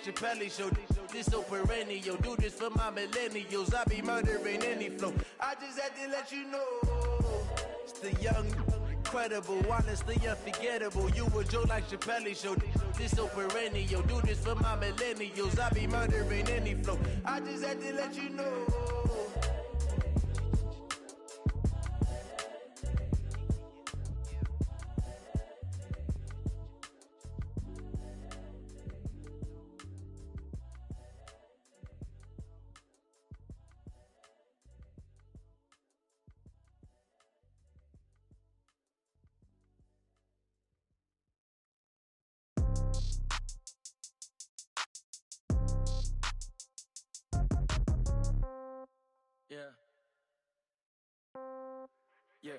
Chappelle show. This so perennial. Do this for my millennials. I be murdering any flow. I just had to let you know. It's the young, incredible, honestly unforgettable. You a Joe like Chappelle show. This so perennial. Do this for my millennials. I be murdering any flow. I just had to let you know. Yeah. Yeah.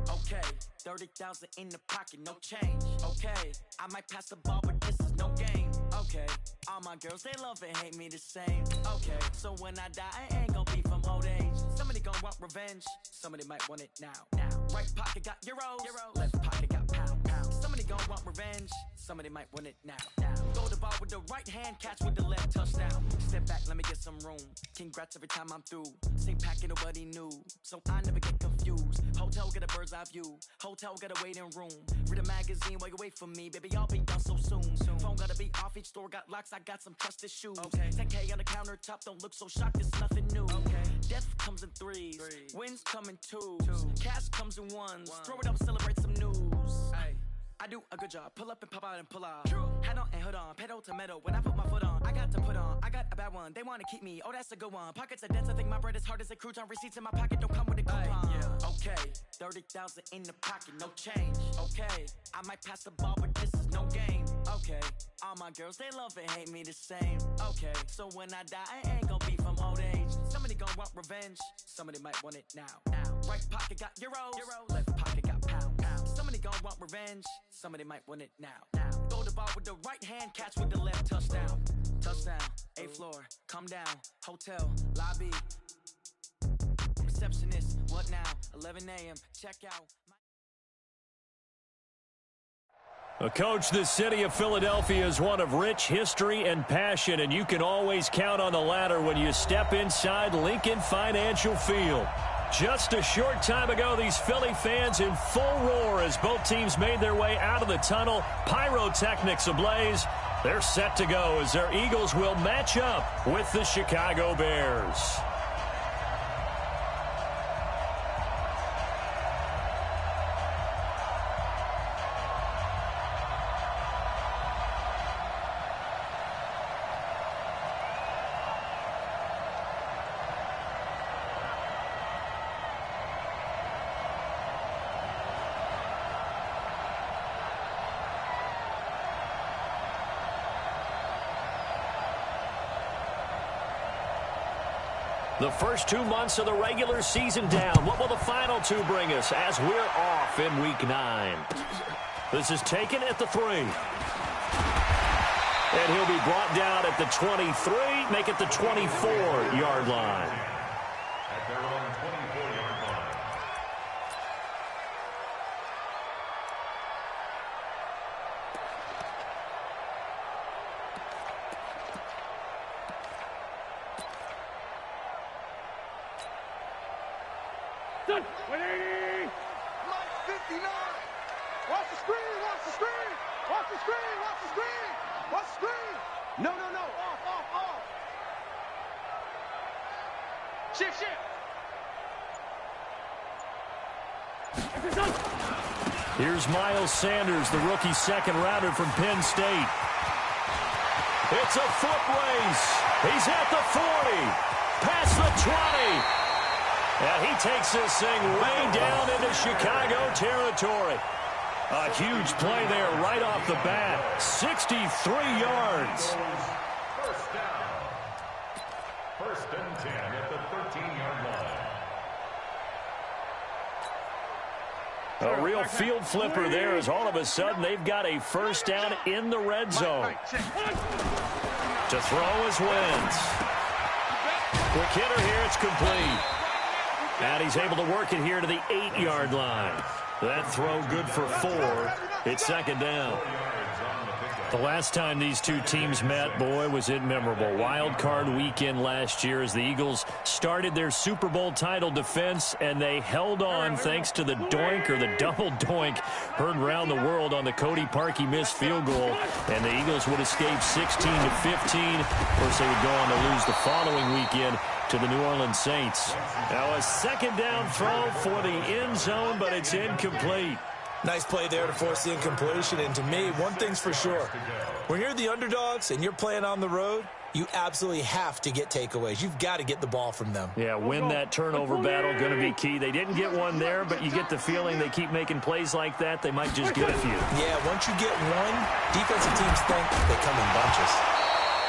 Okay. 30,000 in the pocket, no change. Okay. I might pass the ball, but this is no game. Okay. All my girls, they love and hate me the same. Okay. So when I die, I ain't gonna be from old age. Somebody gonna want revenge. Somebody might want it now. Right pocket got euros. Left pocket got pounds. Somebody gonna want revenge. Somebody might want it now. Throw the ball with the right hand, catch with the left, touchdown. Step back, let me get some room. Congrats every time I'm through. Same packet, nobody knew. So I never get confused. Hotel get a bird's eye view. Hotel get a waiting room. Read a magazine while you wait for me. Baby, I'll be done so soon. Phone gotta be off, each store got locks. I got some trusted shoes. 10K on the countertop, don't look so shocked, it's nothing new. Death comes in threes. Wins come in twos. Cash comes in ones. Throw it up, celebrate some news. I do a good job. Pull up and pop out and pull out. Head on and hood on. Pedal to metal. When I put my foot on, I got to put on. I got a bad one. They want to keep me. Oh, that's a good one. Pockets are dense. I think my bread is hard as a crouton. Receipts in my pocket don't come with a coupon. Okay. 30,000 in the pocket. No change. Okay. I might pass the ball, but this is no game. Okay. All my girls, they love and hate me the same. Okay. So when I die, I ain't gonna be from old age. Somebody gonna want revenge. Somebody might want it now. Right pocket got euros. Left pocket got pounds. Somebody gonna want revenge. Somebody might want it now. Throw the ball with the right hand, catch with the left, touchdown. Touchdown, 8th floor, come down, hotel, lobby. Receptionist, what now? 11 a.m., check out. Coach, the city of Philadelphia is one of rich history and passion, and you can always count on the latter when you step inside Lincoln Financial Field. Just a short time ago, these Philly fans in full roar as both teams made their way out of the tunnel. Pyrotechnics ablaze. They're set to go as their Eagles will match up with the Chicago Bears. The first 2 months of the regular season down. What will the final two bring us as we're off in Week 9? This is taken at the 3. And he'll be brought down at the 23, make it the 24-yard line. At their own 24-yard line. Done. 180. Mike 59. Watch the screen. Watch the screen. Watch the screen. Watch the screen. Watch the screen. No. Off. Shift. Here's Miles Sanders, the rookie second-rounder from Penn State. It's a foot race. He's at the 40. Past the 20. And he takes this thing way down into Chicago territory. A huge play there right off the bat. 63 yards. First down. 1st and 10 at the 13-yard line. A real field flipper there as all of a sudden they've got a first down in the red zone. To throw is Wentz. Quick hitter here, it's complete. And he's able to work it here to the 8-yard line. That throw good for 4. It's second down. The last time these two teams met, boy, was it memorable. Wild card weekend last year as the Eagles started their Super Bowl title defense, and they held on thanks to the doink, or the double doink, heard around the world on the Cody Parkey missed field goal, and the Eagles would escape 16-15. Of course, they would go on to lose the following weekend to the New Orleans Saints. Now a second down throw for the end zone, but it's incomplete. Nice play there to force the incompletion. And to me, one thing's for sure. When you're the underdogs and you're playing on the road, you absolutely have to get takeaways. You've got to get the ball from them. Yeah, win that turnover battle, going to be key. They didn't get one there, but you get the feeling they keep making plays like that, they might just get a few. Yeah, once you get one, defensive teams think they come in bunches.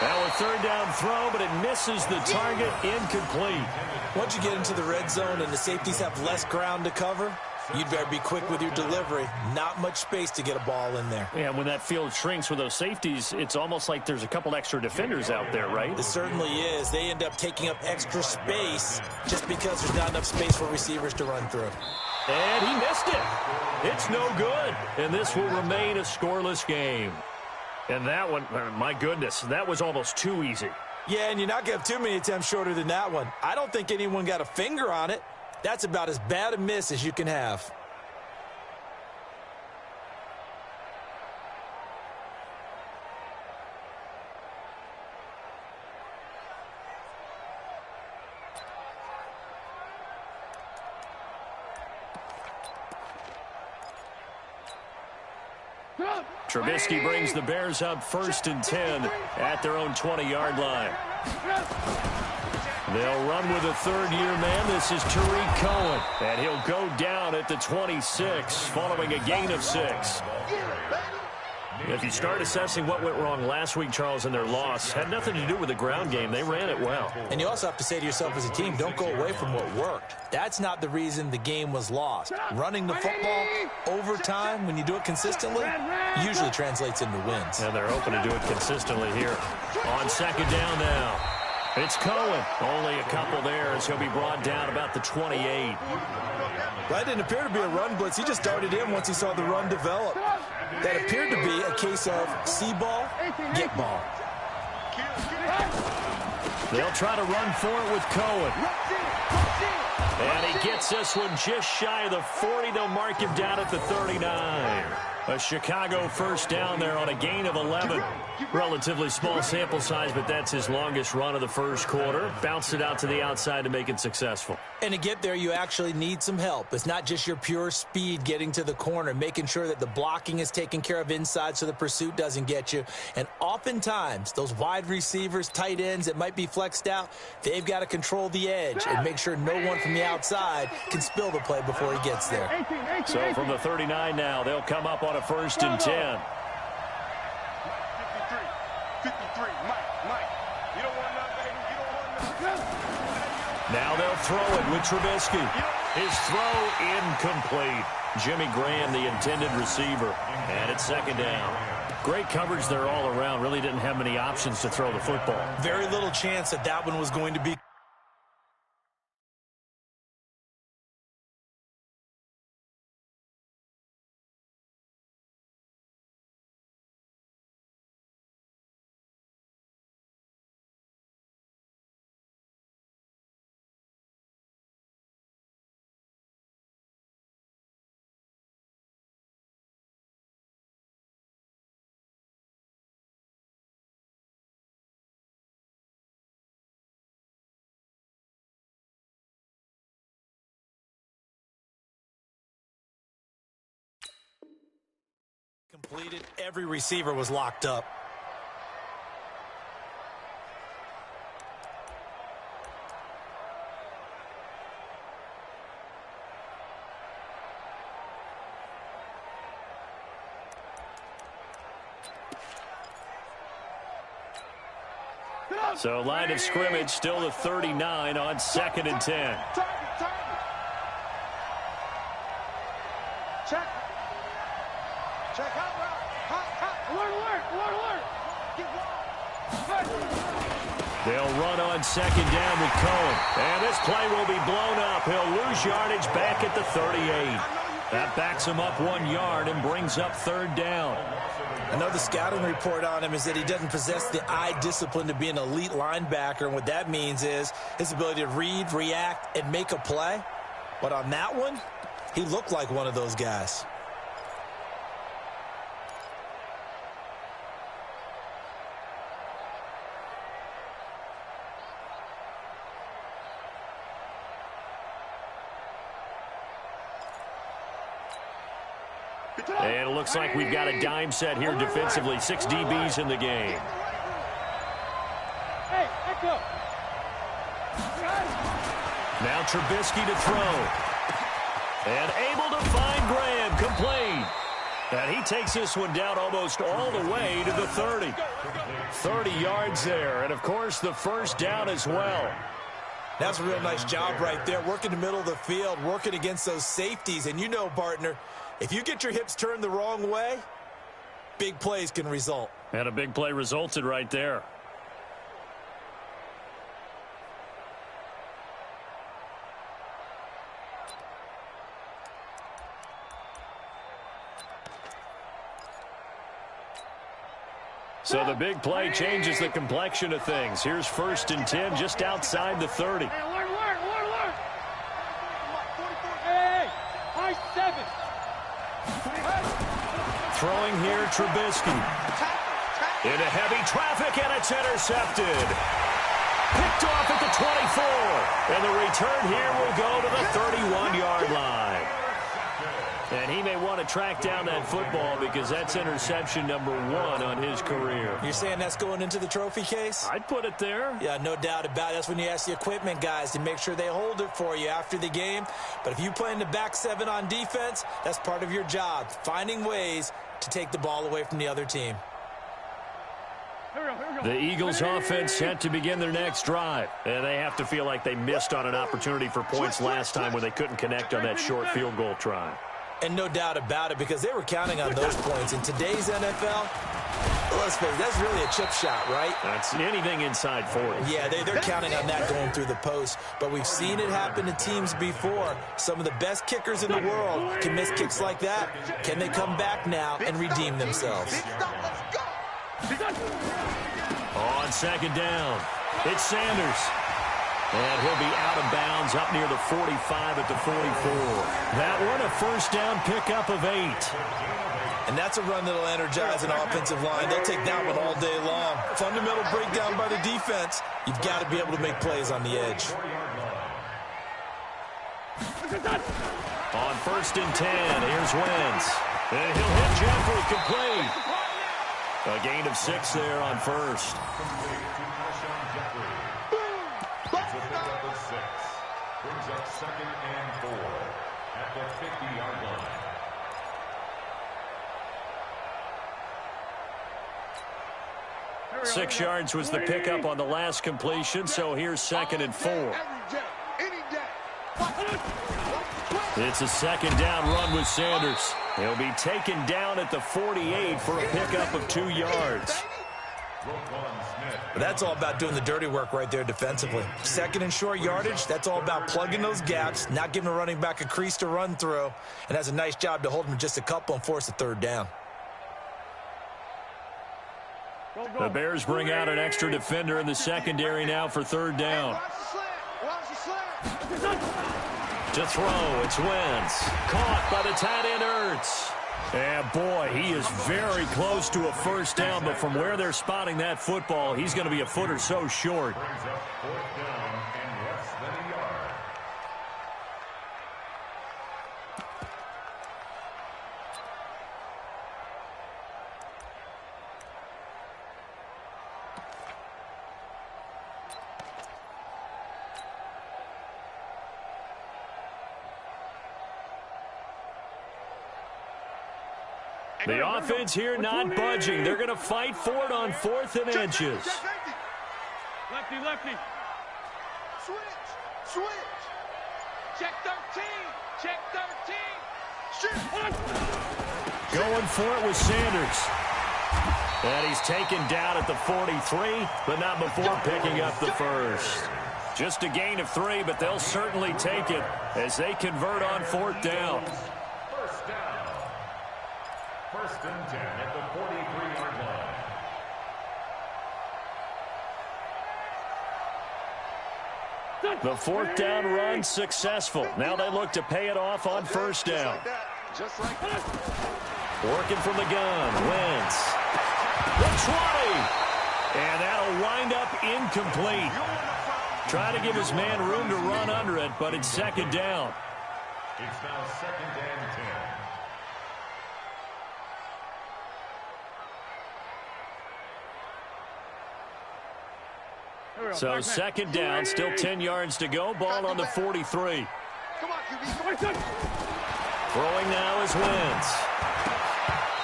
Now a third down throw, but it misses the target, incomplete. Once you get into the red zone and the safeties have less ground to cover, you'd better be quick with your delivery. Not much space to get a ball in there. Yeah, when that field shrinks with those safeties, it's almost like there's a couple extra defenders out there, right? It certainly is. They end up taking up extra space just because there's not enough space for receivers to run through. And he missed it. It's no good. And this will remain a scoreless game. And that one, my goodness, that was almost too easy. Yeah, and you're not going to have too many attempts shorter than that one. I don't think anyone got a finger on it. That's about as bad a miss as you can have. Trubisky brings the Bears up 1st and 10 at their own 20-yard line. They'll run with a third-year man. This is Tariq Cohen, and he'll go down at the 26 following a gain of 6. If you start assessing what went wrong last week, Charles, in their loss, had nothing to do with the ground game. They ran it well. And you also have to say to yourself as a team, don't go away from what worked. That's not the reason the game was lost. Running the football over time, when you do it consistently, usually translates into wins. And they're open to do it consistently here. On second down now, it's Cohen. Only a couple there as he'll be brought down about the 28. That didn't appear to be a run blitz. He just darted in once he saw the run develop. That appeared to be a case of see ball, get ball. They'll try to run for it with Cohen. And he gets this one just shy of the 40. They'll mark him down at the 39. A Chicago first down there on a gain of 11. Relatively small sample size, but that's his longest run of the first quarter. Bounced it out to the outside to make it successful. And to get there, you actually need some help. It's not just your pure speed getting to the corner, making sure that the blocking is taken care of inside so the pursuit doesn't get you. And oftentimes, those wide receivers, tight ends that might be flexed out, they've got to control the edge and make sure no one from the outside can spill the play before he gets there. So from the 39 now, they'll come up on a 1st and 10. 53, Mike, you don't want none, baby, you don't want none. Now they'll throw it with Trubisky. His throw incomplete. Jimmy Graham, the intended receiver, and it's second down. Great coverage there all around. Really didn't have many options to throw the football. Very little chance that that one was going to be. Completed. Every receiver was locked up. So line of scrimmage still the 39 on 2nd and 10. Check. Check out route. Hot. Alert. They'll run on 2nd down with Cohen. And this play will be blown up. He'll lose yardage back at the 38. That backs him up 1 yard and brings up 3rd down. I know the scouting report on him is that he doesn't possess the eye discipline to be an elite linebacker, and what that means is his ability to read, react, and make a play. But on that one, he looked like one of those guys. And it looks like we've got a dime set here defensively. 6 DBs in the game. Hey, let's go. Now Trubisky to throw. And able to find Graham, complete. And he takes this one down almost all the way to the 30. 30 yards there. And, of course, the first down as well. That's a real nice job right there, working the middle of the field, working against those safeties. And you know, partner, if you get your hips turned the wrong way, big plays can result. And a big play resulted right there. So the big play changes the complexion of things. Here's 1st and 10 just outside the 30. Hey, alert. Hey, high 7. Throwing here, Trubisky. Into heavy traffic, and it's intercepted. Picked off at the 24. And the return here will go to the 31-yard line. And he may want to track down that football because that's interception number 1 on his career. You're saying that's going into the trophy case? I'd put it there. Yeah, no doubt about it. That's when you ask the equipment guys to make sure they hold it for you after the game. But if you play in the back 7 on defense, that's part of your job, finding ways to take the ball away from the other team. The Eagles offense set to begin their next drive. And they have to feel like they missed on an opportunity for points last time when they couldn't connect on that short field goal try. And no doubt about it, because they were counting on those points. In today's NFL, let's face it, that's really a chip shot, right? That's anything inside 40. Yeah, they're counting on that going through the post. But we've seen it happen to teams before. Some of the best kickers in the world can miss kicks like that. Can they come back now and redeem themselves? On 2nd down, it's Sanders. And he'll be out of bounds up near the 45 at the 44. That one, a first down pickup of 8. And that's a run that'll energize an offensive line. They'll take that one all day long. Fundamental breakdown by the defense. You've got to be able to make plays on the edge. On 1st and 10, here's Wentz. And he'll hit Jeffrey, complete. A gain of 6 there on 1st. Brings up 2nd and 4 at the 50-yard line. 6 yards was the pickup on the last completion, so here's 2nd and 4. It's a 2nd down run with Sanders. He'll be taken down at the 48 for a pickup of 2 yards. But that's all about doing the dirty work right there defensively. 2nd and short yardage, that's all about plugging those gaps, not giving a running back a crease to run through, and has a nice job to hold him just a couple and force a 3rd down. The Bears bring out an extra defender in the secondary now for 3rd down. To throw, it's Wentz. Caught by the tight end, Ertz. And, boy, he is very close to a first down, but from where they're spotting that football, he's going to be a foot or so short. Brings up 4th down and less than a yard. The offense here not budging. They're going to fight for it on 4th and inches. Lefty. Switch. Check 13. Going for it with Sanders. And he's taken down at the 43, but not before picking up the first. Just a gain of 3, but they'll certainly take it as they convert on 4th down. First and 10 at the 43-yard line. The fourth down run successful. Now they look to pay it off on first down. Just like that. Working from the gun. Wentz. The 20. And that'll wind up incomplete. Try to give his man room to run under it, but it's second down. It's now second and 10. So second down, still 10 yards to go. Ball on the 43. Come on, QB. Throwing now is Wentz.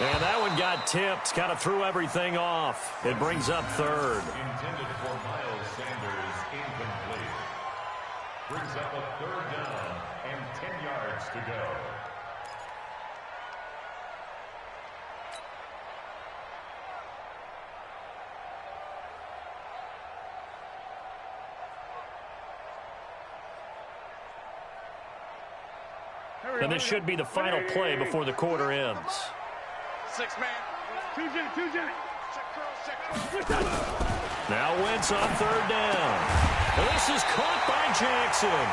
And that one got tipped. Kind of threw everything off. It brings up third. Intended for Miles Sanders, incomplete. Brings up a third down and 10 yards to go. And this should be the final play before the quarter ends. 6-man. Two Jenny. Now Wentz on third down. This is caught by Jackson.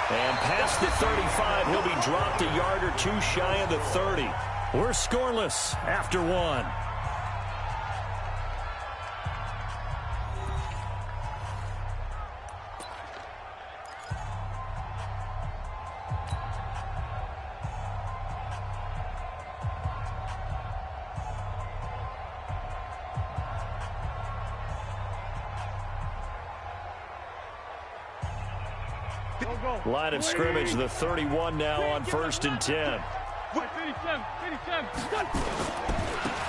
And past the 35, he'll be dropped a yard or two shy of the 30. We're scoreless after one. Line of scrimmage, the 31 now on first and 10.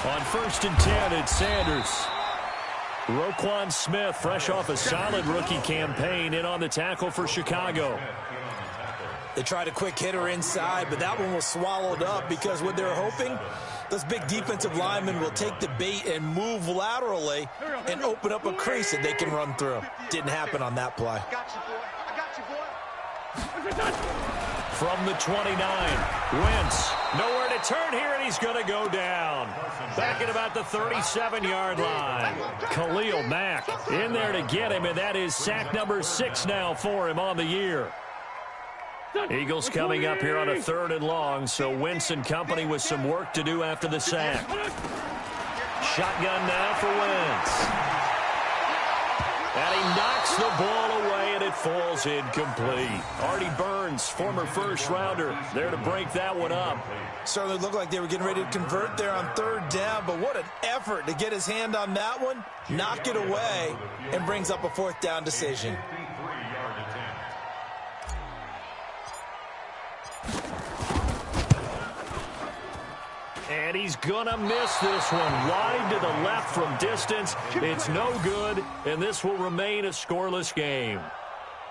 On first and 10, it's Sanders. Roquan Smith, fresh off a solid rookie campaign, in on the tackle for Chicago. They tried a quick hitter inside, but that one was swallowed up because what they're hoping, those big defensive linemen will take the bait and move laterally and open up a crease that they can run through. Didn't happen on that play. From the 29, Wentz, nowhere to turn here, and he's going to go down. Back at about the 37-yard line. Khalil Mack in there to get him, and that is sack number 6 now for him on the year. Eagles coming up here on a 3rd and long, so Wentz and company with some work to do after the sack. Shotgun now for Wentz. And he knocks the ball away, and it falls incomplete. Artie Burns, former first-rounder, there to break that one up. Certainly looked like they were getting ready to convert there on 3rd down, but what an effort to get his hand on that one, knock it away, and brings up a 4th down decision. And he's going to miss this one. Wide to the left from distance. It's no good, and this will remain a scoreless game.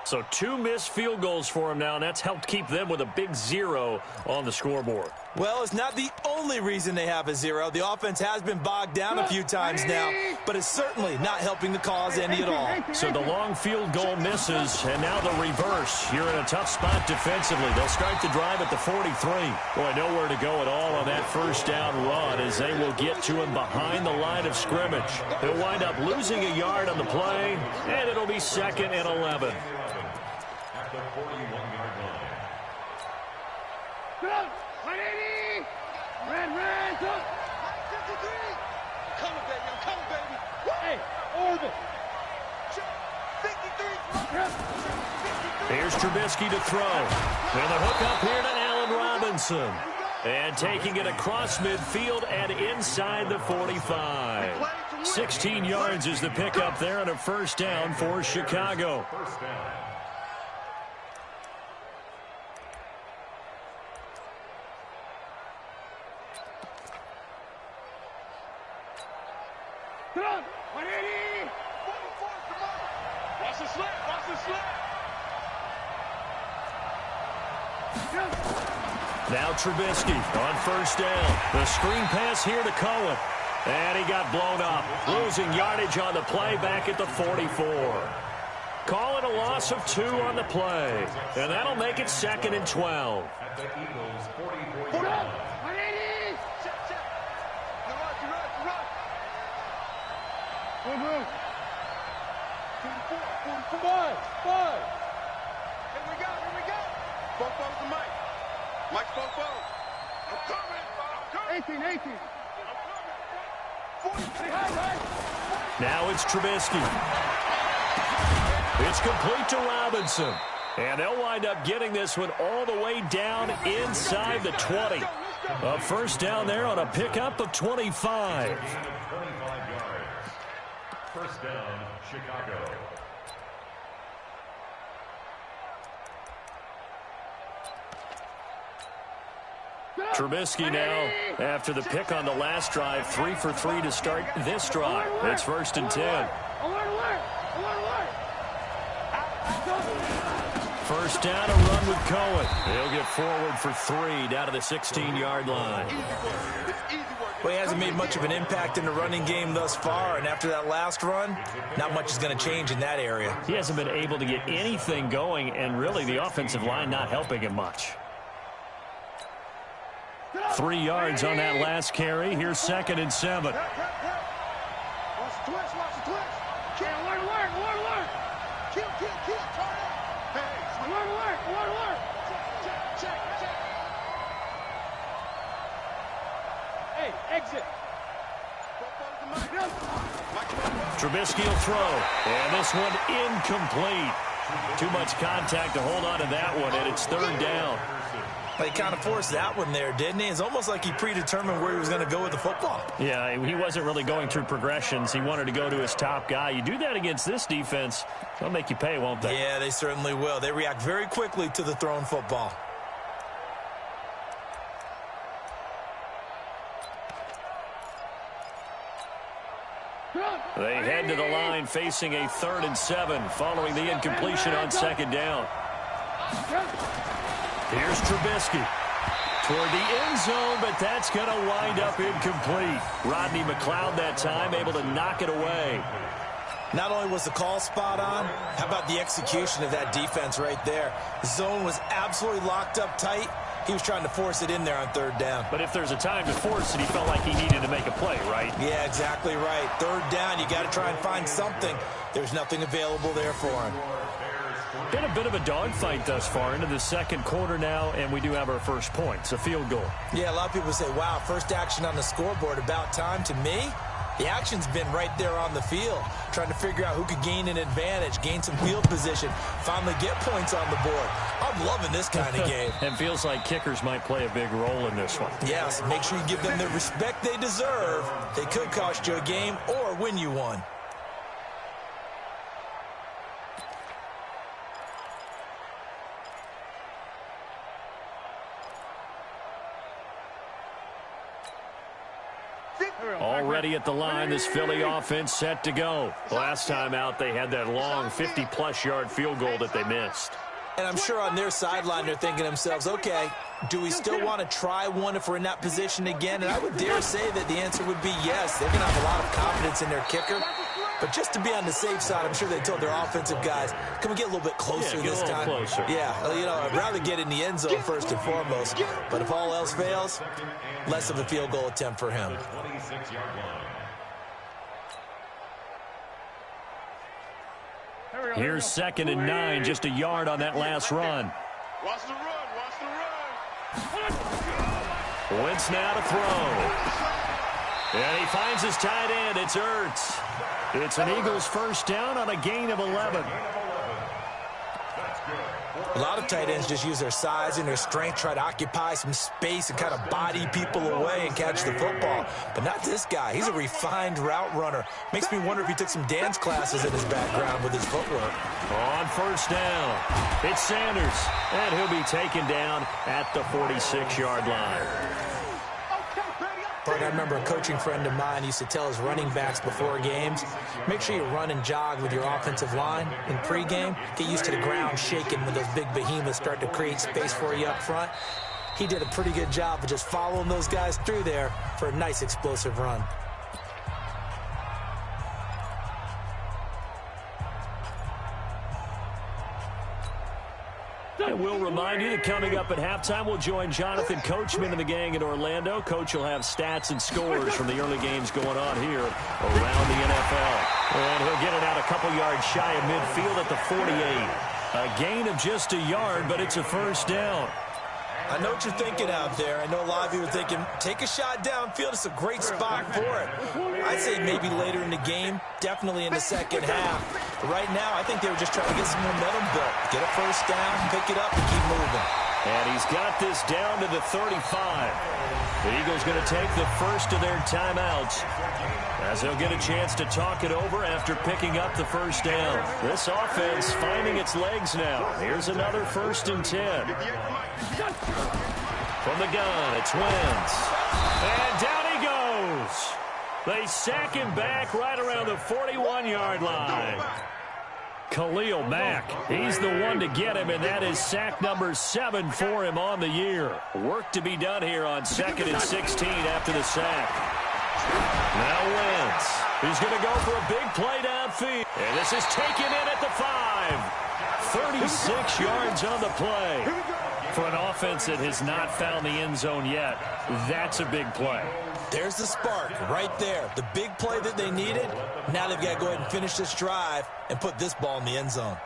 So 2 missed field goals for him now, and that's helped keep them with a big 0 on the scoreboard. Well, it's not the only reason they have a 0. The offense has been bogged down a few times now, but it's certainly not helping the cause any at all. So the long field goal misses, and now the reverse. You're in a tough spot defensively. They'll start the drive at the 43. Boy, nowhere to go at all on that first down run as they will get to him behind the line of scrimmage. He'll wind up losing a yard on the play, and it'll be 2nd and 11. At the 41-yard line. Red, 53. I'm coming, baby. Hey, over. 53. Here's Trubisky to throw. And the hook up here to Allen Robinson. And taking it across midfield and inside the 45. 16 yards is the pickup there and a first down for Chicago. First down. Now Trubisky on first down. The screen pass here to Cohen. And he got blown up. Losing yardage on the play back at the 44. Calling a loss of 2 on the play. And that'll make it 2nd and 12. At the Eagles' 44-yard line. Good move. 5. Here we go. Fofo's the mic. Mike's Fofo. I'm coming. 18. I'm coming. 40. High. Now it's Trubisky. It's complete to Robinson. And they'll wind up getting this one all the way down inside the 20. A first down there on a pickup of 25. 25 yards. First down, Chicago. Trubisky now, after the pick on the last drive, 3 for 3 to start this drive. It's 1st and 10. First down, a run with Cohen. He'll get forward for 3 down to the 16-yard line. Well, he hasn't made much of an impact in the running game thus far, and after that last run, not much is going to change in that area. He hasn't been able to get anything going, and really the offensive line not helping him much. 3 yards on that last carry. Here's 2nd and 7. Watch the twist. Kill. Turn it. Hey. Alert. Check. Hey, exit. Trubisky will throw, and this one incomplete. Too much contact to hold on to that one, and it's 3rd down. He kind of forced that one there, didn't he? It's almost like he predetermined where he was going to go with the football. Yeah, he wasn't really going through progressions. He wanted to go to his top guy. You do that against this defense, they'll make you pay, won't they? Yeah, they certainly will. They react very quickly to the thrown football. They head to the line facing a 3rd and 7 following the incompletion on 2nd down. Here's Trubisky toward the end zone, but that's going to wind up incomplete. Rodney McLeod that time able to knock it away. Not only was the call spot on, how about the execution of that defense right there? The zone was absolutely locked up tight. He was trying to force it in there on 3rd down. But if there's a time to force it, he felt like he needed to make a play, right? Yeah, exactly right. 3rd down, you got to try and find something. There's nothing available there for him. Been a bit of a dogfight thus far into the 2nd quarter now, and we do have our first points, a field goal. Yeah, a lot of people say, wow, first action on the scoreboard, about time. To me, the action's been right there on the field, trying to figure out who could gain an advantage, gain some field position, finally get points on the board. I'm loving this kind of game. And feels like kickers might play a big role in this one. Yes, make sure you give them the respect they deserve. They could cost you a game or win you one. Already at the line, this Philly offense set to go. Last time out, they had that long 50-plus yard field goal that they missed. And I'm sure on their sideline, they're thinking to themselves, okay, do we still want to try one if we're in that position again? And I would dare say that the answer would be yes. They're going to have a lot of confidence in their kicker. But just to be on the safe side, I'm sure they told their offensive guys, can we get a little bit closer this time? Closer. Yeah, you know, I'd rather get in the end zone first and foremost. But if all else fails, less of a field goal attempt for him. 26-yard line. Here's 2nd and 9, just a yard on that last run. Watch the run. Wentz now to throw. And he finds his tight end. It's Ertz. It's an Eagles first down on a gain of 11. A lot of tight ends just use their size and their strength, try to occupy some space and kind of body people away and catch the football. But not this guy. He's a refined route runner. Makes me wonder if he took some dance classes in his background with his footwork. On first down, it's Sanders, and he'll be taken down at the 46-yard line. I remember a coaching friend of mine used to tell his running backs before games, make sure you run and jog with your offensive line in pregame. Get used to the ground shaking when those big behemoths start to create space for you up front. He did a pretty good job of just following those guys through there for a nice explosive run. And we'll remind you that coming up at halftime, we'll join Jonathan Coachman and the gang in Orlando. Coach will have stats and scores from the early games going on here around the NFL. And he'll get it out a couple yards shy of midfield at the 48. A gain of just a yard, but it's a first down. I know what you're thinking out there. I know a lot of you are thinking, take a shot downfield. It's a great spot for it. I'd say maybe later in the game, definitely in the second half. But right now, I think they were just trying to get some momentum built. Get a first down, pick it up, and keep moving. And he's got this down to the 35. The Eagles going to take the first of their timeouts as they'll get a chance to talk it over after picking up the first down. This offense finding its legs now. Here's another 1st and 10. From the gun, it's Wentz. And down he goes. They sack him back right around the 41-yard line. Khalil Mack, he's the one to get him, and that is sack number 7 for him on the year. Work to be done here on 2nd and 16 after the sack. Now Wentz. He's going to go for a big play downfield. And this is taken in at the 5. 36 yards on the play. For an offense that has not found the end zone yet, that's a big play. There's the spark right there. The big play that they needed. Now they've got to go ahead and finish this drive and put this ball in the end zone.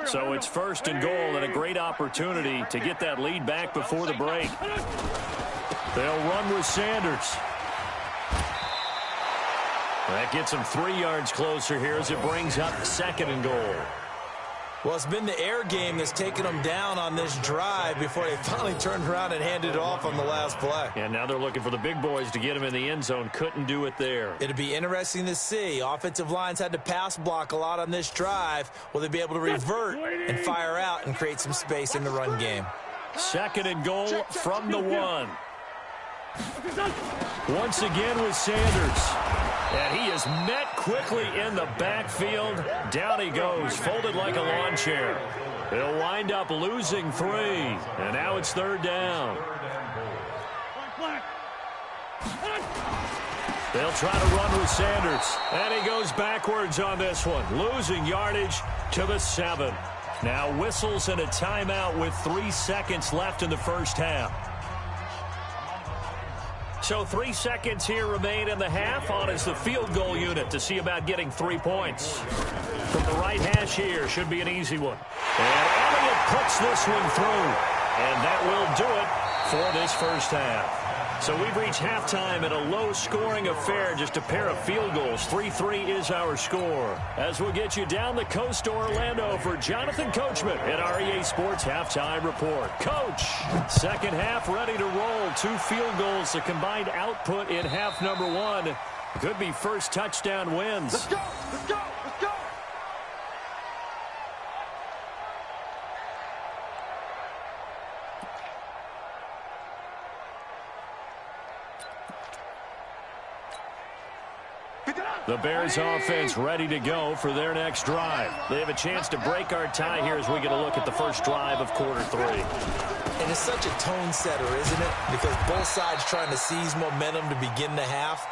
So it's 1st and goal and a great opportunity to get that lead back before the break. They'll run with Sanders. That gets him 3 yards closer here as it brings up 2nd and goal. Well, it's been the air game that's taken them down on this drive before they finally turned around and handed it off on the last play. And now they're looking for the big boys to get him in the end zone. Couldn't do it there. It'll be interesting to see. Offensive lines had to pass block a lot on this drive. Will they be able to revert and fire out and create some space in the run game? 2nd and goal from the 1. Once again with Sanders. And he is met quickly in the backfield. Down he goes, folded like a lawn chair. They'll wind up losing 3. And now it's 3rd down. They'll try to run with Sanders. And he goes backwards on this one, losing yardage to the 7. Now whistles and a timeout with 3 seconds left in the first half. So 3 seconds here remain in the half. On is the field goal unit to see about getting 3 points. From the right hash here, should be an easy one. And Elliott puts this one through. And that will do it for this first half. So we've reached halftime in a low-scoring affair, just a pair of field goals. 3-3 is our score. As we'll get you down the coast to Orlando for Jonathan Coachman in our EA Sports Halftime Report. Coach, second half ready to roll. 2 field goals, the combined output in half number 1. Could be first touchdown wins. Let's go! Let's go! Let's go! The Bears offense ready to go for their next drive. They have a chance to break our tie here as we get a look at the first drive of quarter 3. And it's such a tone setter, isn't it? Because both sides trying to seize momentum to begin the half.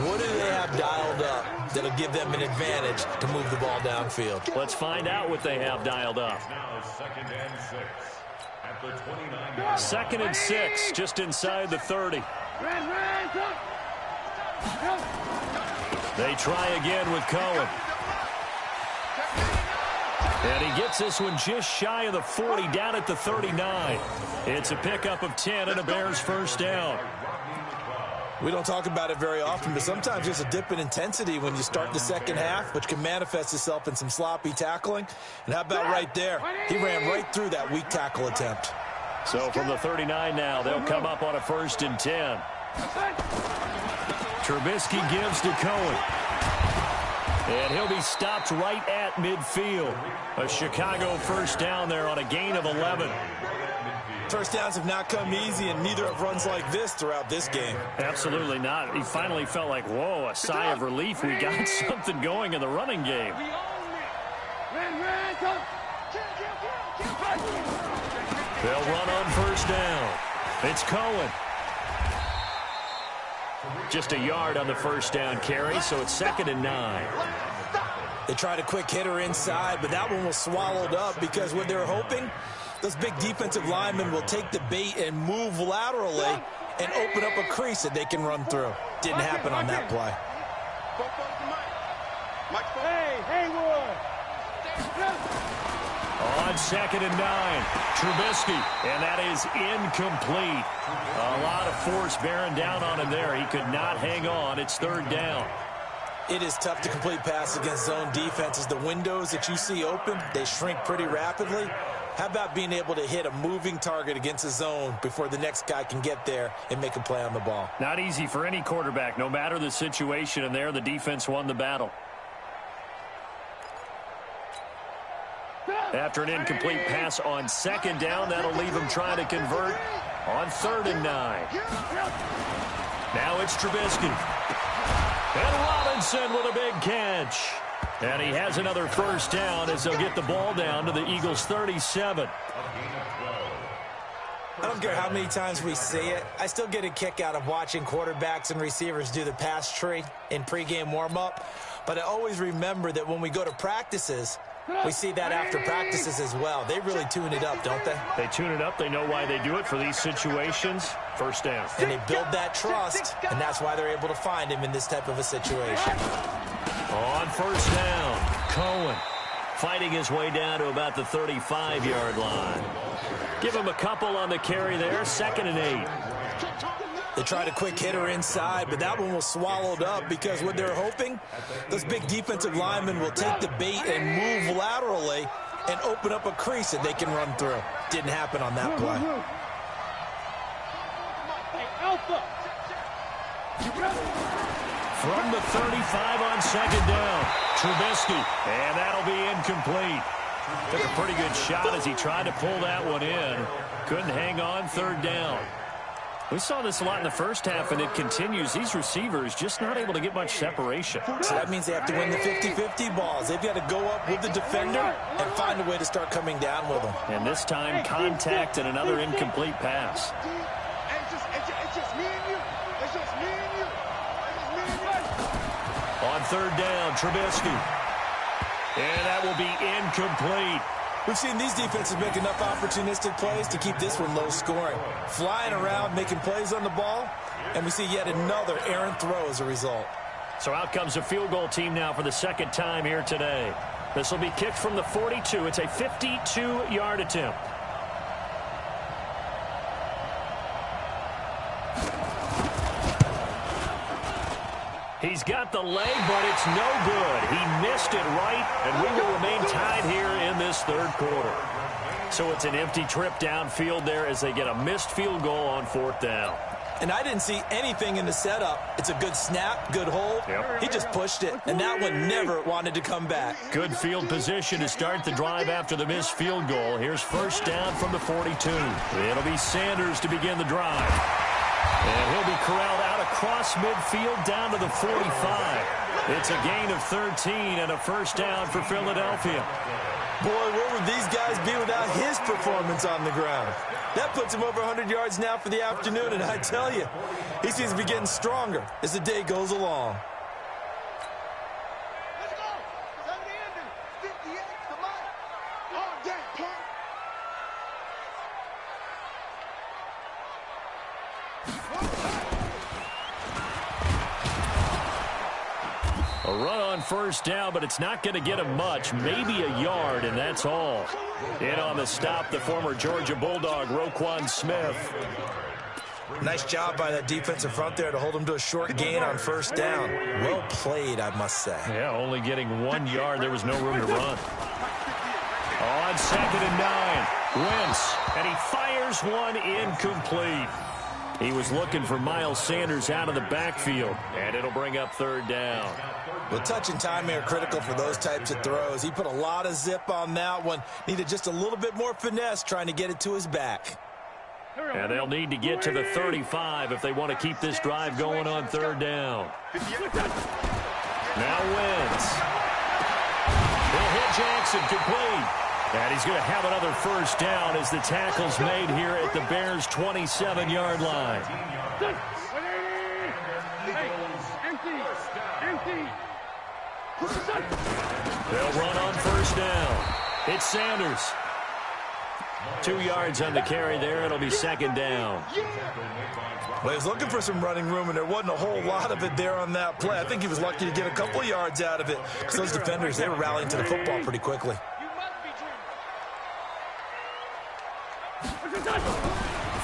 What do they have dialed up that'll give them an advantage to move the ball downfield? Let's find out what they have dialed up. Now 2nd and 6 at the 29. 2nd and 6, just inside the 30. They try again with Cohen. And he gets this one just shy of the 40, down at the 39. It's a pickup of 10 and a Bears first down. We don't talk about it very often, but sometimes there's a dip in intensity when you start the second half, which can manifest itself in some sloppy tackling. And how about right there? He ran right through that weak tackle attempt. So from the 39 now, they'll come up on a 1st and 10. Trubisky gives to Cohen. And he'll be stopped right at midfield. A Chicago first down there on a gain of 11. First downs have not come easy, and neither have runs like this throughout this game. Absolutely not. He finally felt like, whoa, a sigh of relief. We got something going in the running game. They'll run on first down. It's Cohen. Just a yard on the first down carry, so it's 2nd and 9. They tried a quick hitter inside, but that one was swallowed up because what they're hoping, those big defensive linemen will take the bait and move laterally and open up a crease that they can run through. Didn't happen on that play. Hey, Haywood! On 2nd and 9, Trubisky, and that is incomplete. A lot of force bearing down on him there. He could not hang on. It's 3rd down. It is tough to complete passes against zone defenses. The windows that you see open, they shrink pretty rapidly. How about being able to hit a moving target against a zone before the next guy can get there and make a play on the ball? Not easy for any quarterback, no matter the situation, and there the defense won the battle. After an incomplete pass on 2nd down, that'll leave him trying to convert on 3rd and 9. Now it's Trubisky. And Robinson with a big catch. And he has another first down as they'll get the ball down to the Eagles' 37. I don't care how many times we see it. I still get a kick out of watching quarterbacks and receivers do the pass tree in pregame warm-up. But I always remember that when we go to practices, we see that after practices as well. They really tune it up, don't they? They tune it up. They know why they do it for these situations. First down. And they build that trust, and that's why they're able to find him in this type of a situation. On 1st down, Cohen fighting his way down to about the 35-yard line. Give him a couple on the carry there, 2nd and 8. They tried a quick hitter inside, but that one was swallowed up because what they're hoping, those big defensive linemen will take the bait and move laterally and open up a crease that they can run through. Didn't happen on that play. From the 35 on 2nd down, Trubisky, and that'll be incomplete. Took a pretty good shot as he tried to pull that one in. Couldn't hang on, 3rd down. We saw this a lot in the first half, and it continues. These receivers just not able to get much separation. So that means they have to win the 50-50 balls. They've got to go up with the defender and find a way to start coming down with them. And this time, contact and another incomplete pass. It's just me and you. It's just me and you. It's just me and you. On 3rd down, Trubisky. And that will be incomplete. We've seen these defenses make enough opportunistic plays to keep this one low scoring. Flying around, making plays on the ball, and we see yet another errant throw as a result. So out comes a field goal team now for the 2nd time here today. This will be kicked from the 42. It's a 52-yard attempt. He's got the leg, but it's no good. He missed it right, and we will remain tied here in this 3rd quarter. So it's an empty trip downfield there as they get a missed field goal on 4th down. And I didn't see anything in the setup. It's a good snap, good hold. Yep. He just pushed it, and that one never wanted to come back. Good field position to start the drive after the missed field goal. Here's 1st down from the 42. It'll be Sanders to begin the drive. And he'll be corralled out across midfield down to the 45. It's a gain of 13 and a 1st down for Philadelphia. Boy, where would these guys be without his performance on the ground? That puts him over 100 yards now for the afternoon, and I tell you, he seems to be getting stronger as the day goes along. Let's go. 70 ending. 58 to mine. All day, punk. A run on 1st down, but it's not going to get him much. Maybe a yard, and that's all. In on the stop, the former Georgia Bulldog, Roquan Smith. Nice job by that defensive front there to hold him to a short gain on 1st down. Well played, I must say. Yeah, only getting 1 yard. There was no room to run. On 2nd and 9, Wentz, and he fires one incomplete. He was looking for Miles Sanders out of the backfield, and it'll bring up 3rd down. Well, touch and time are critical for those types of throws. He put a lot of zip on that one. Needed just a little bit more finesse trying to get it to his back. And they'll need to get to the 35 if they want to keep this drive going on 3rd down. Now Wentz. He'll hit Jackson complete. And he's going to have another 1st down as the tackle's made here at the Bears' 27-yard line. They'll run on first down. It's Sanders. 2 yards on the carry there. It'll be second down. Well, he was looking for some running room, and there wasn't a whole lot of it there on that play. I think he was lucky to get a couple yards out of it because those defenders, they were rallying to the football pretty quickly.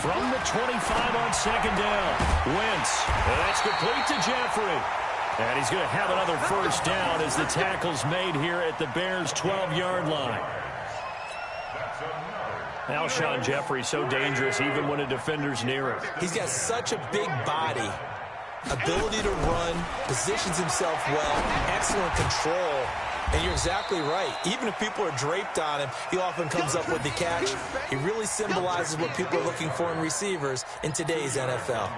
From the 25 on second down, Wentz. And that's complete to Jeffrey. And he's going to have another first down as the tackle's made here at the Bears' 12-yard line. Alshon Jeffrey, so dangerous even when a defender's near him. He's got such a big body, ability to run, positions himself well, excellent control. And you're exactly right. Even if people are draped on him, he often comes up with the catch. He really symbolizes what people are looking for in receivers in today's NFL.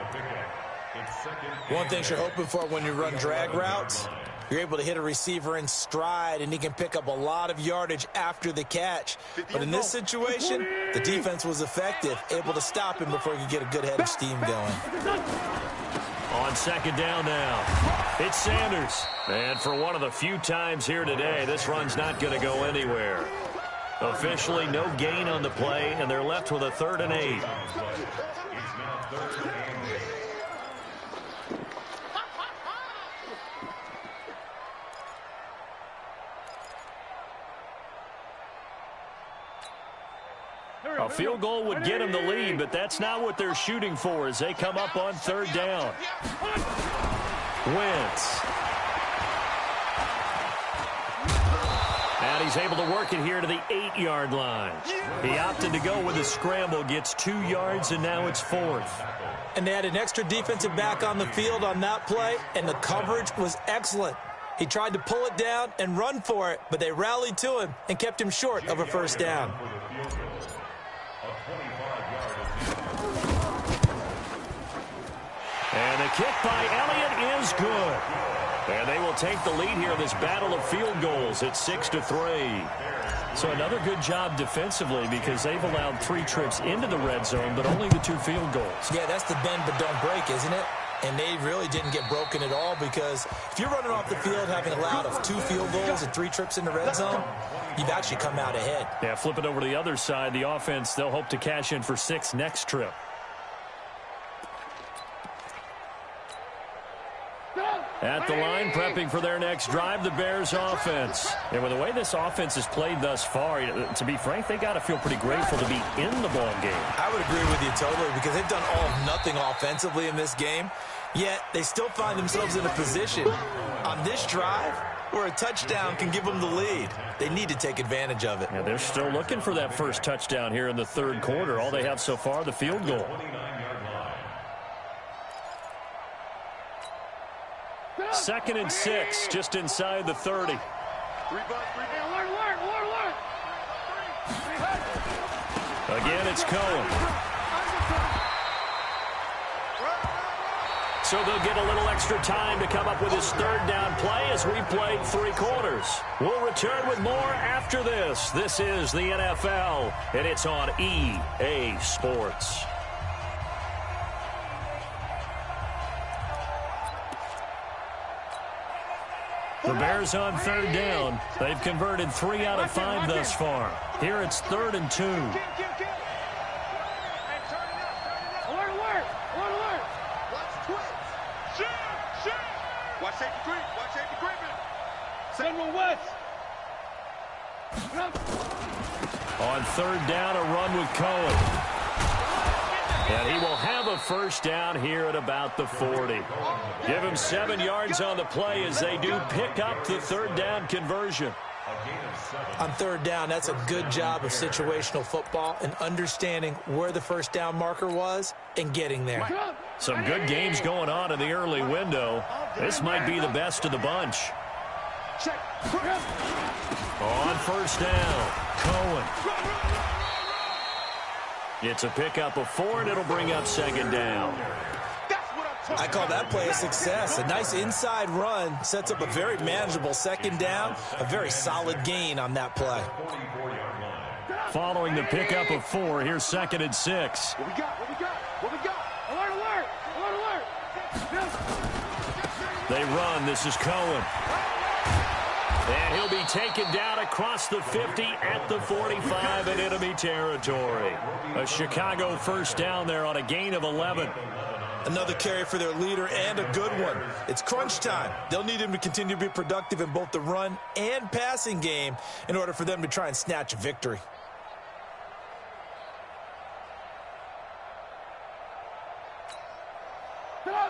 One thing you're hoping for when you run drag routes, you're able to hit a receiver in stride, and he can pick up a lot of yardage after the catch. But in this situation, the defense was effective, able to stop him before he could get a good head of steam going. On second down now, it's Sanders. And for one of the few times here today, this run's not going to go anywhere. Officially, no gain on the play, and they're left with a 3rd and 8. A field goal would get them the lead, but that's not what they're shooting for as they come up on 3rd down. Wentz. And he's able to work it here to the 8-yard line. He opted to go with a scramble, gets 2 yards, and now it's 4th. And they had an extra defensive back on the field on that play, and the coverage was excellent. He tried to pull it down and run for it, but they rallied to him and kept him short of a first down. And the kick by Elliott is good. And they will take the lead here in this battle of field goals at 6-3. So another good job defensively because they've allowed 3 trips into the red zone, but only the 2 field goals. Yeah, that's the bend but don't break, isn't it? And they really didn't get broken at all because if you're running off the field having allowed 2 field goals and 3 trips in the red zone, you've actually come out ahead. Yeah, flip it over to the other side. The offense, they'll hope to cash in for 6 next trip. At the line, prepping for their next drive, the Bears offense. And with the way this offense has played thus far, to be frank, they got to feel pretty grateful to be in the ball game. I would agree with you totally because they've done all of nothing offensively in this game, yet they still find themselves in a position on this drive where a touchdown can give them the lead. They need to take advantage of it. Yeah, they're still looking for that first touchdown here in the 3rd quarter. All they have so far, the field goal. 2nd and 6, just inside the 30. Again, it's Cohen. So they'll get a little extra time to come up with his 3rd down play as we played 3 quarters. We'll return with more after this. This is the NFL, and it's on EA Sports. The Bears on 3rd down. They've converted 3 out of 5 thus far. Here it's 3rd and 2. Alert! Watch twitch! Shoot! Watch safety creep! Watch safety creeping! Central West! On 3rd down, a run with Cohen. And he will have a first down here at about the 40. Give him 7 yards on the play as they do pick up the 3rd down conversion. On 3rd down, that's a good job of situational football and understanding where the first down marker was and getting there. Some good games going on in the early window. This might be the best of the bunch. On first down, Cohen. It's a pickup of 4, and it'll bring up 2nd down. I call that play a success. A nice inside run sets up a very manageable 2nd down, a very solid gain on that play. Following the pickup of 4, here's 2nd and 6. What we got? Alert! The They run. This is Cohen. And he'll be taken down across the 50 at the 45 in enemy territory. A Chicago first down there on a gain of 11. Another carry for their leader and a good one. It's crunch time. They'll need him to continue to be productive in both the run and passing game in order for them to try and snatch a victory.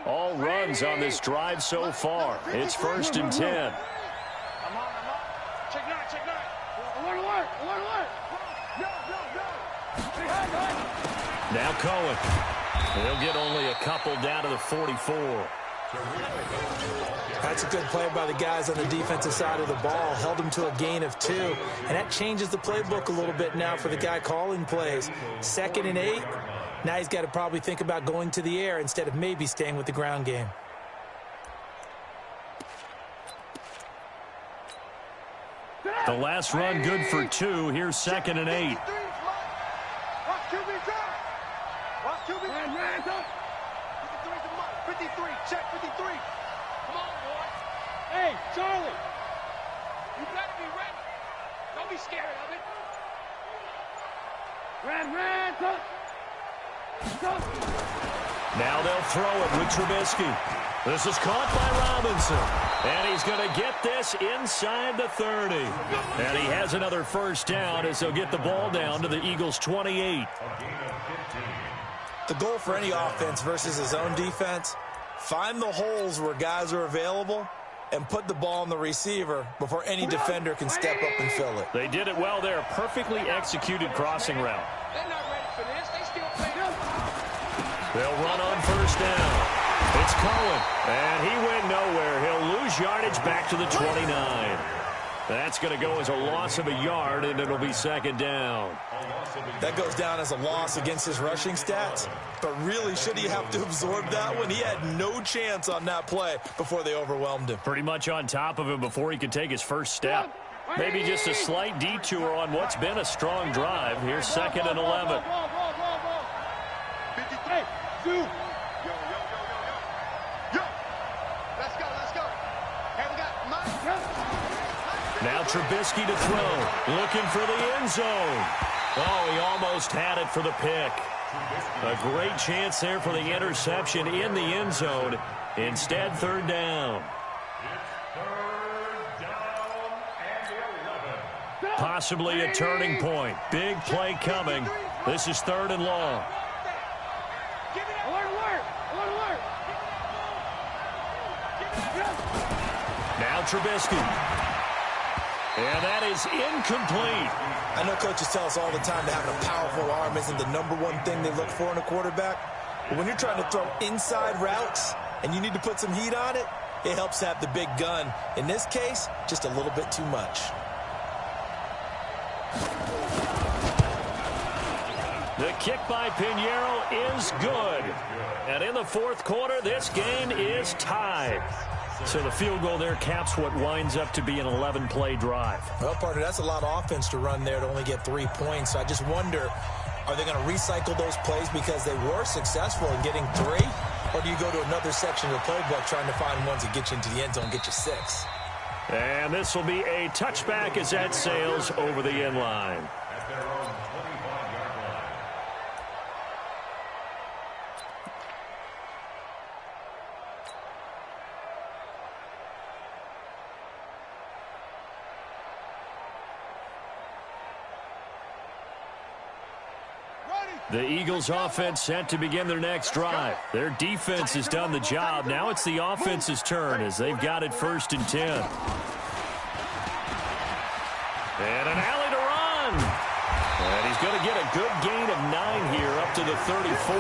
All runs on this drive so far. It's 1st and 10. I'm on. Check nine. Alert. No. Now Cohen. He'll get only a couple down to the 44. That's a good play by the guys on the defensive side of the ball. Held him to a gain of 2. And that changes the playbook a little bit now for the guy calling plays. 2nd and 8. Now he's got to probably think about going to the air instead of maybe staying with the ground game. The last run good for 2. Here's 2nd and 8. Watch QB drop. 53, check 53. Come on, boy. Hey, Charlie. You better be ready. Don't be scared of it. Red, Now they'll throw it with Trubisky. This is caught by Robinson. And he's going to get this inside the 30. And he has another first down as they'll get the ball down to the Eagles' 28. The goal for any offense versus his own defense, find the holes where guys are available and put the ball on the receiver before any defender can step up and fill it. They did it well there. Perfectly executed crossing route. They're not ready for this. They still playing. They'll run on first down. It's Cohen, and he went nowhere. He'll lose yardage back to the 29. That's going to go as a loss of a yard, and it'll be 2nd down. That goes down as a loss against his rushing stats, but really, should he have to absorb that one? He had no chance on that play before they overwhelmed him. Pretty much on top of him before he could take his first step. Maybe just a slight detour on what's been a strong drive. Here's 2nd and 11. 53, 2. Yo. Let's go. Hey, we got Mike. Now Trubisky to throw. Looking for the end zone. Oh, he almost had it for the pick. A great chance there for the interception in the end zone. Instead, 3rd down. Possibly a turning point. Big play coming. This is 3rd and long. Alert. Now Trubisky. And that is incomplete. I know coaches tell us all the time that having a powerful arm isn't the #1 thing they look for in a quarterback. But when you're trying to throw inside routes and you need to put some heat on it, it helps to have the big gun. In this case, just a little bit too much. The kick by Pinheiro is good. And in the 4th quarter, this game is tied. So the field goal there caps what winds up to be an 11-play drive. Well, partner, that's a lot of offense to run there to only get 3 points. So I just wonder, are they going to recycle those plays because they were successful in getting 3? Or do you go to another section of the playbook trying to find ones that get you into the end zone and get you 6? And this will be a touchback as that sails over the end line. The Eagles offense set to begin their next drive. Their defense has done the job. Now it's the offense's turn as they've got it 1st and 10. And an alley to run. And he's going to get a good gain of 9 here up to the 34.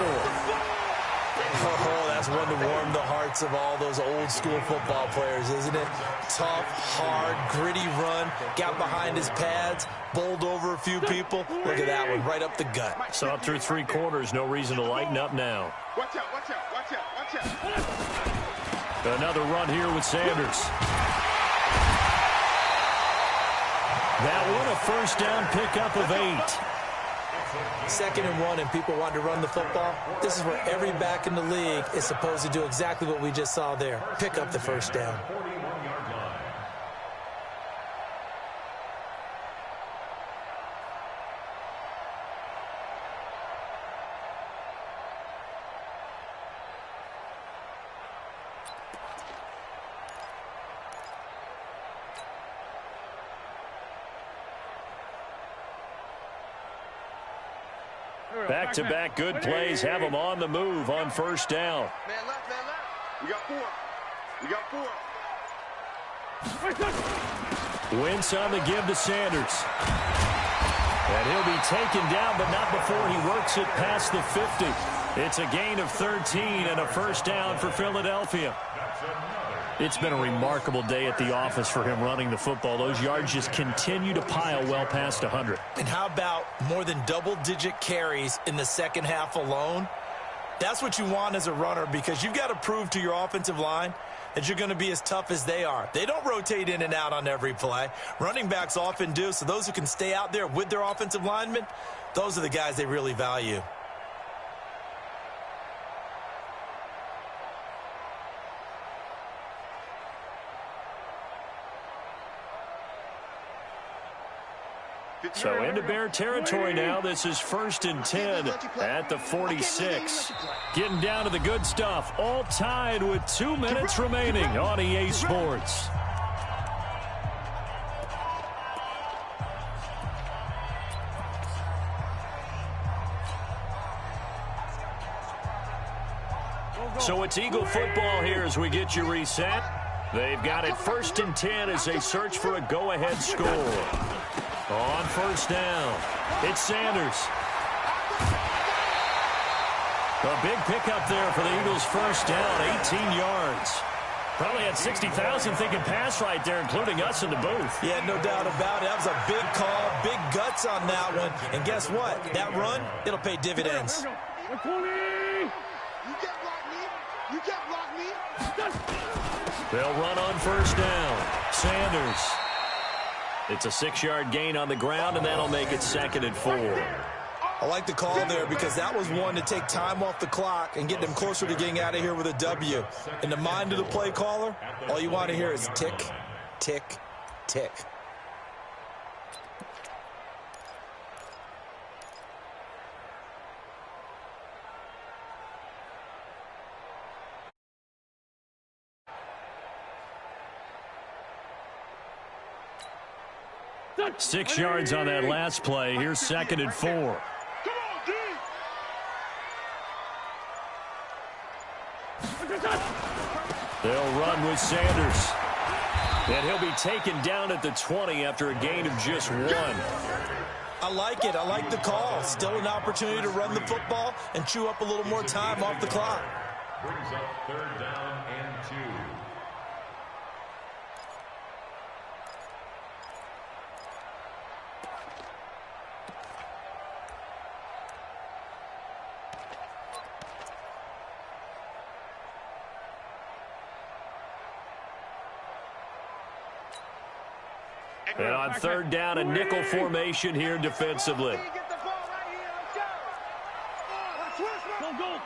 Oh, that's one to warm the hearts of all those old school football players, isn't it? Tough, hard, gritty run, got behind his pads, bowled over a few people. Look at that one, right up the gut. Saw it through 3 quarters, no reason to lighten up now. Watch out. Another run here with Sanders. That one a first down pickup of 8. 2nd and 1 and people want to run the football, this is where every back in the league is supposed to do exactly what we just saw there. Pick up the first down. Back-to-back good plays have them on the move on first down. Man left, man left. We got 4. We got 4. Wentz on the give to Sanders. And he'll be taken down, but not before he works it past the 50. It's a gain of 13 and a first down for Philadelphia. It's been a remarkable day at the office for him running the football. Those yards just continue to pile well past 100. And how about more than double-digit carries in the second half alone? That's what you want as a runner, because you've got to prove to your offensive line that you're going to be as tough as they are. They don't rotate in and out on every play. Running backs often do, so those who can stay out there with their offensive linemen, those are the guys they really value. So into Bear territory now. This is 1st and 10 at the 46. Getting down to the good stuff. All tied with 2 minutes remaining on EA Sports. So it's Eagle football here as we get you reset. They've got it 1st and 10 as they search for a go-ahead score. On first down, it's Sanders. A big pickup there for the Eagles' first down, 18 yards. Probably had 60,000 thinking pass right there, including us in the booth. Yeah, no doubt about it. That was a big call, big guts on that one. And guess what? That run, it'll pay dividends. You can't block me. You can't block me. They'll run on first down. Sanders. It's a 6-yard gain on the ground, and that'll make it 2nd and 4. I like the call there because that was one to take time off the clock and get them closer to getting out of here with a W. In the mind of the play caller, all you want to hear is tick, tick, tick. Six yards on that last play. Here's 2nd and 4. Come on, D. They'll run with Sanders. And he'll be taken down at the 20 after a gain of just 1. I like it. I like the call. Still an opportunity to run the football and chew up a little more time off the clock. Brings up 3rd down and 2. And on 3rd down, a nickel formation here defensively. Get the ball right here. Let's go. Go.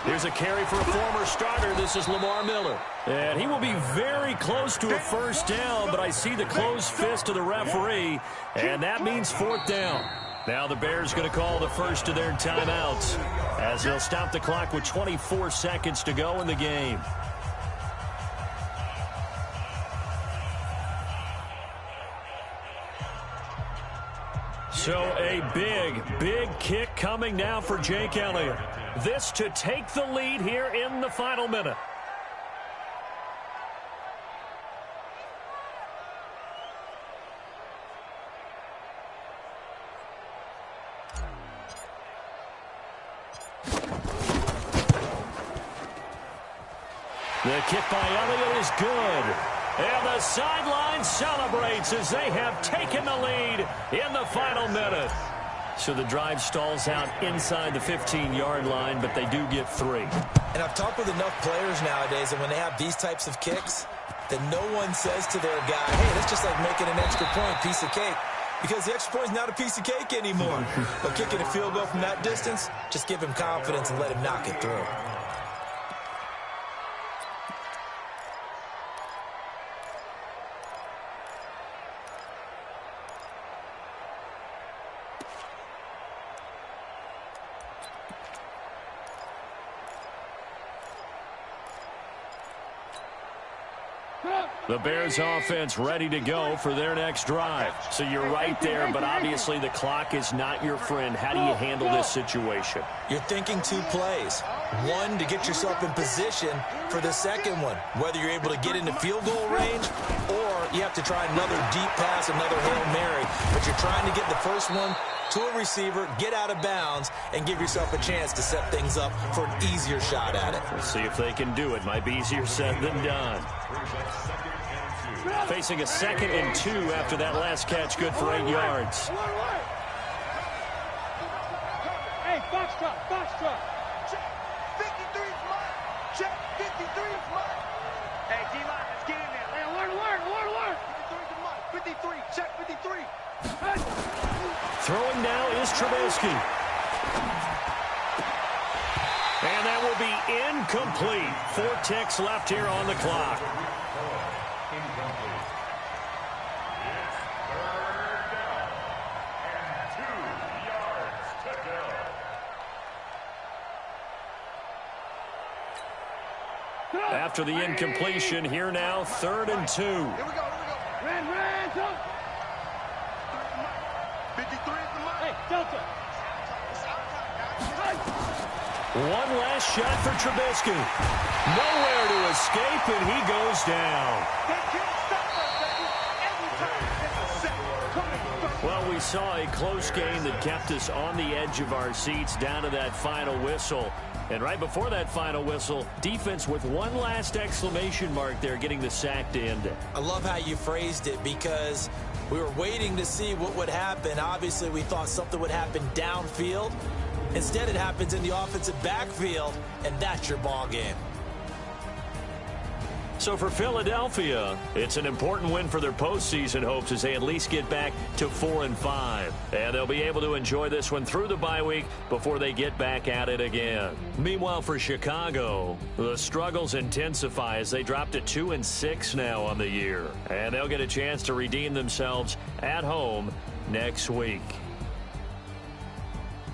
Here's a carry for a former starter. This is Lamar Miller. And he will be very close to a first down, but I see the closed fist of the referee, and that means 4th down. Now the Bears going to call the first of their timeouts as they'll stop the clock with 24 seconds to go in the game. So a big kick coming now for Jake Elliott. This to take the lead here in the final minute. The kick by Elliott is good. And the sideline celebrates as they have taken the lead in the final minute. So the drive stalls out inside the 15-yard line, but they do get 3. And I've talked with enough players nowadays that when they have these types of kicks, that no one says to their guy, hey, that's just like making an extra point, piece of cake. Because the extra point is not a piece of cake anymore. But kicking a field goal from that distance, just give him confidence and let him knock it through. The Bears offense ready to go for their next drive. So you're right there, but obviously the clock is not your friend. How do you handle this situation? You're thinking 2 plays. One, to get yourself in position for the second one, whether you're able to get into field goal range or you have to try another deep pass, another Hail Mary. But you're trying to get the first one to a receiver, get out of bounds, and give yourself a chance to set things up for an easier shot at it. We'll see if they can do it. Might be easier said than done. Facing a 2nd and 2 after that last catch, good for 8 yards. Hey, box drop, box drop. Check, 53 is mine. Check, 53 is mine. Hey, D-line, let's get in there. Hey, alert. 53 is mine. 53, check 53. Throwing now is Trubisky. And that will be incomplete. 4 ticks left here on the clock. Incomplete. It's 3rd down and 2 yards to go. After the incompletion, here now, 3rd and 2. Here we go. Ran, go. 53 is the mark. Hey, Delta. One last shot for Trubisky. Nowhere to escape, and he goes down. They can't stop us, baby. Every time it's a set. Well, we saw a close game that kept us on the edge of our seats down to that final whistle. And right before that final whistle, defense with one last exclamation mark there, getting the sack to end it. I love how you phrased it because we were waiting to see what would happen. Obviously, we thought something would happen downfield. Instead, it happens in the offensive backfield, and that's your ball game. So for Philadelphia, it's an important win for their postseason hopes as they at least get back to 4-5. And they'll be able to enjoy this one through the bye week before they get back at it again. Meanwhile, for Chicago, the struggles intensify as they drop to 2-6 now on the year. And they'll get a chance to redeem themselves at home next week.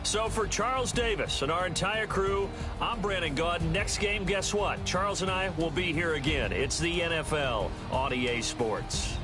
So for Charles Davis and our entire crew, I'm Brandon Gaudin. Next game, guess what? Charles and I will be here again. It's the NFL on EA Sports.